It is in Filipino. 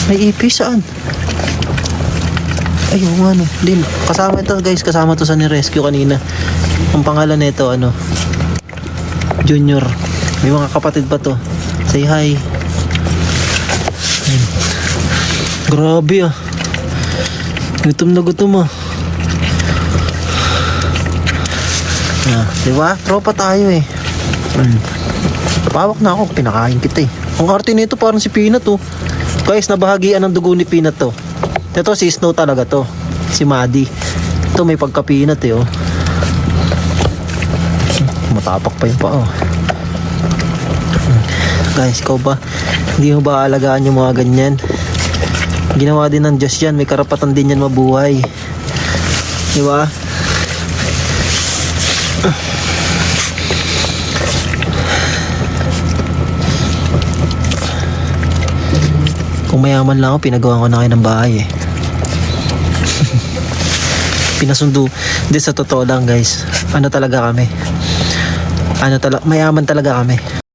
May ipis saan? Ayun nga no. Din, kasama ito guys, kasama to sa ni-rescue kanina. Ang pangalan nito ano? Junior. May mga kapatid pa to. Say hi. Ayun. Grabe ah. Gutom na gutom ah. Diba? Tropa tayo eh. Pawak na ako, pinakain kita eh. Ang arte nito parang si Peanut oh. Guys, nabahagian ng dugo ni Peanut to. Ito si Snow talaga to. Si Maddie. Ito may pagka-Peanut eh oh. Matapak pa yun pa oh. Guys, ikaw ba? Hindi mo ba alagaan yung mga ganyan? Ginawa din ng Diyos yan. May karapatan din yan mabuhay. Diba? Kung mayaman lang ako, pinagawa ko na kayo ng bahay eh. Pinasundo. Hindi, sa totoo lang guys. Ano talaga kami? Mayaman talaga kami.